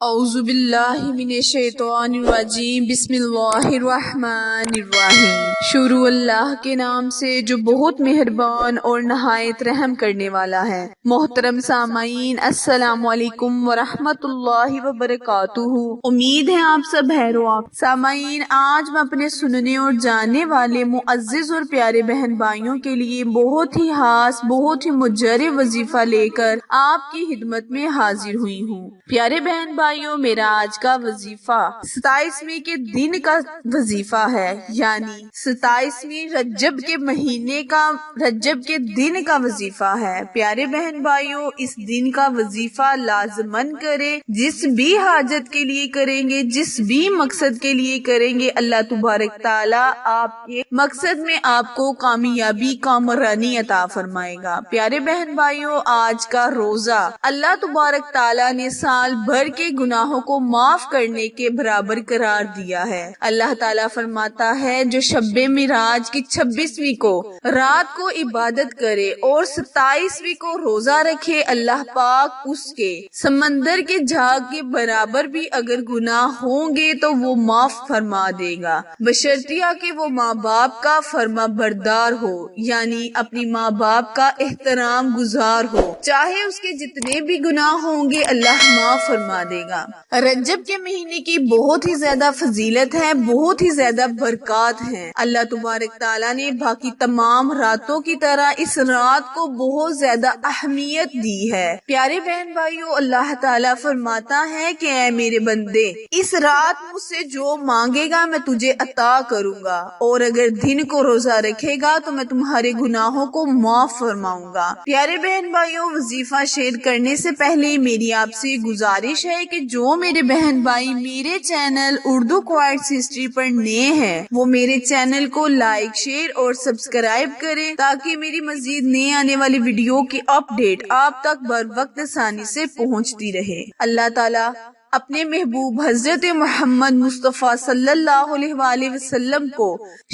اعوذ باللہ من الشیطان الرجیم بسم اللہ الرحمن الرحیم۔ شروع اللہ کے نام سے جو بہت مہربان اور نہایت رحم کرنے والا ہے۔ محترم سامعین، السلام علیکم ورحمۃ اللہ وبرکاتہ۔ امید ہے آپ سب خیر و عافیت۔ سامعین، آج میں اپنے سننے اور جاننے والے معزز اور پیارے بہن بھائیوں کے لیے بہت ہی خاص، بہت ہی مجرب وظیفہ لے کر آپ کی خدمت میں حاضر ہوئی ہوں۔ پیارے بہن بھائیوں، میرا آج کا وظیفہ 27ویں کے دن کا وظیفہ ہے، یعنی 27ویں رجب کے مہینے کا، رجب کے دن کا وظیفہ ہے۔ پیارے بہن بھائیوں، اس دن کا وظیفہ لازمن کرے، جس بھی حاجت کے لیے کریں گے، جس بھی مقصد کے لیے کریں گے، اللہ تبارک تعالیٰ آپ کے مقصد میں آپ کو کامیابی، کامرانی عطا فرمائے گا۔ پیارے بہن بھائیوں، آج کا روزہ اللہ تبارک تعالیٰ نے سال بھر کے گناہوں کو معاف کرنے کے برابر قرار دیا ہے۔ اللہ تعالیٰ فرماتا ہے، جو شب معراج کی 26ویں کو رات کو عبادت کرے اور 27ویں کو روزہ رکھے، اللہ پاک اس کے سمندر کے جھاگ کے برابر بھی اگر گناہ ہوں گے تو وہ معاف فرما دے گا، بشرطیہ کہ وہ ماں باپ کا فرما بردار ہو، یعنی اپنی ماں باپ کا احترام گزار ہو، چاہے اس کے جتنے بھی گناہ ہوں گے اللہ معاف فرما دے گا۔ رجب کے مہینے کی بہت ہی زیادہ فضیلت ہے، بہت ہی زیادہ برکات ہیں۔ اللہ تبارک تعالیٰ نے باقی تمام راتوں کی طرح اس رات کو بہت زیادہ اہمیت دی ہے۔ پیارے بہن بھائیوں، اللہ تعالیٰ فرماتا ہے کہ اے میرے بندے، اس رات مجھ سے جو مانگے گا میں تجھے عطا کروں گا، اور اگر دن کو روزہ رکھے گا تو میں تمہارے گناہوں کو معاف فرماؤں گا۔ پیارے بہن بھائیوں، وظیفہ شیئر کرنے سے پہلے میری آپ سے گزارش ہے کہ جو میرے بہن بھائی میرے چینل اردو کوائٹس ہسٹری پر نئے ہیں، وہ میرے چینل کو لائک، شیئر اور سبسکرائب کریں تاکہ میری مزید نئے آنے والی ویڈیو کی اپڈیٹ آپ تک بر وقت آسانی سے پہنچتی رہے۔ اللہ تعالیٰ اپنے محبوب حضرت محمد مصطفیٰ صلی اللہ علیہ وآلہ وسلم کو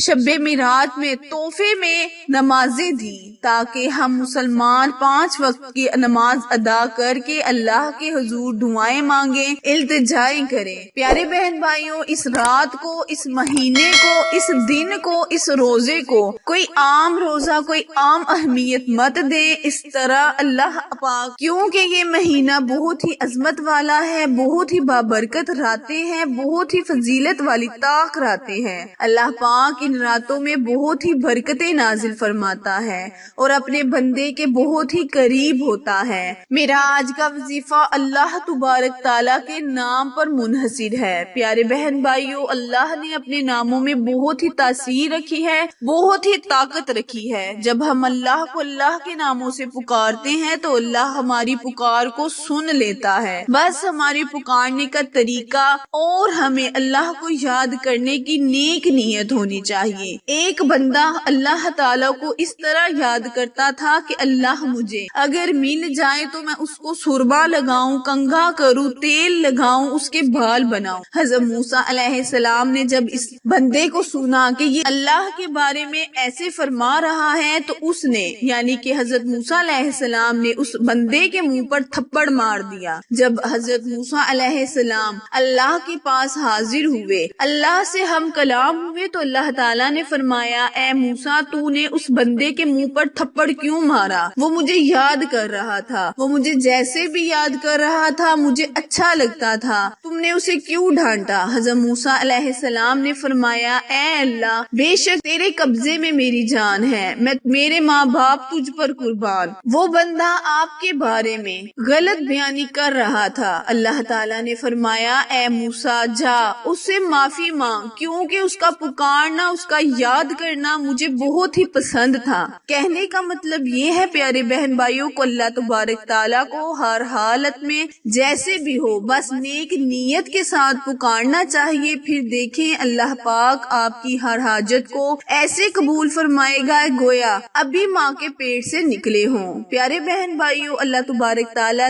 شب معراج میں تحفے میں نمازیں دی تاکہ ہم مسلمان 5 وقت کی نماز ادا کر کے اللہ کے حضور دعائیں مانگیں، التجائیں کریں۔ پیارے بہن بھائیوں، اس رات کو، اس مہینے کو، اس دن کو، اس روزے کو کوئی عام روزہ، کوئی عام اہمیت مت دیں۔ اس طرح اللہ پاک، کیونکہ یہ مہینہ بہت ہی عظمت والا ہے، بہت ہی بابرکت راتیں ہیں، بہت ہی فضیلت والی طاق راتیں ہیں، اللہ پاک ان راتوں میں بہت ہی برکتیں نازل فرماتا ہے اور اپنے بندے کے بہت ہی قریب ہوتا ہے۔ میرا آج کا وظیفہ اللہ تبارک تعالیٰ کے نام پر منحصر ہے۔ پیارے بہن بھائیوں، اللہ نے اپنے ناموں میں بہت ہی تاثیر رکھی ہے، بہت ہی طاقت رکھی ہے۔ جب ہم اللہ کو اللہ کے ناموں سے پکارتے ہیں تو اللہ ہماری پکار کو سن لیتا ہے، بس ہماری پکارنے کا طریقہ اور ہمیں اللہ کو یاد کرنے کی نیک نیت ہونی چاہیے۔ ایک بندہ اللہ تعالیٰ کو اس طرح یاد کرتا تھا کہ اللہ مجھے اگر مل جائے تو میں اس کو سرما لگاؤں، کنگھا کروں، تیل لگاؤں، اس کے بال بناؤں۔ حضرت موسیٰ علیہ السلام نے جب اس بندے کو سنا کہ یہ اللہ کے بارے میں ایسے فرما رہا ہے تو اس نے، یعنی کہ حضرت موسیٰ علیہ السلام نے اس بندے کے منہ پر تھپڑ مار دیا۔ جب حضرت موسیٰ علیہ السلام اللہ کے پاس حاضر ہوئے، اللہ سے ہم کلام ہوئے، تو اللہ تعالیٰ نے فرمایا، اے موسیٰ، تو نے اس بندے کے منہ پر تھپڑ کیوں مارا؟ وہ مجھے یاد کر رہا تھا، وہ مجھے جیسے بھی یاد کر رہا تھا، مجھے اچھا لگتا تھا، تم نے اسے کیوں ڈانٹا؟ حضرت موسیٰ علیہ السلام نے فرمایا، اے اللہ، بے شک تیرے قبضے میں میری جان ہے، میرے ماں باپ تجھ پر قربان۔ وہ بندہ آپ کے بارے میں غلط بیانی کر رہا تھا۔ اللہ تعالیٰ نے فرمایا، اے موسیٰ، جا اس سے معافی مانگ، کیونکہ اس کا پکارنا، اس کا یاد کرنا مجھے بہت ہی پسند تھا۔ کہنے کا مطلب یہ ہے پیارے بہن بھائیوں کو اللہ تبارک تعالیٰ کو ہر حالت میں جیسے بھی ہو بس نیک نیت کے ساتھ پکارنا چاہیے، پھر دیکھیں اللہ پاک آپ کی ہر حاجت کو ایسے قبول فرمائے گا گویا ابھی ماں کے پیٹ سے نکلے ہوں۔ پیارے بہن بھائیوں، اللہ تبارک تعالیٰ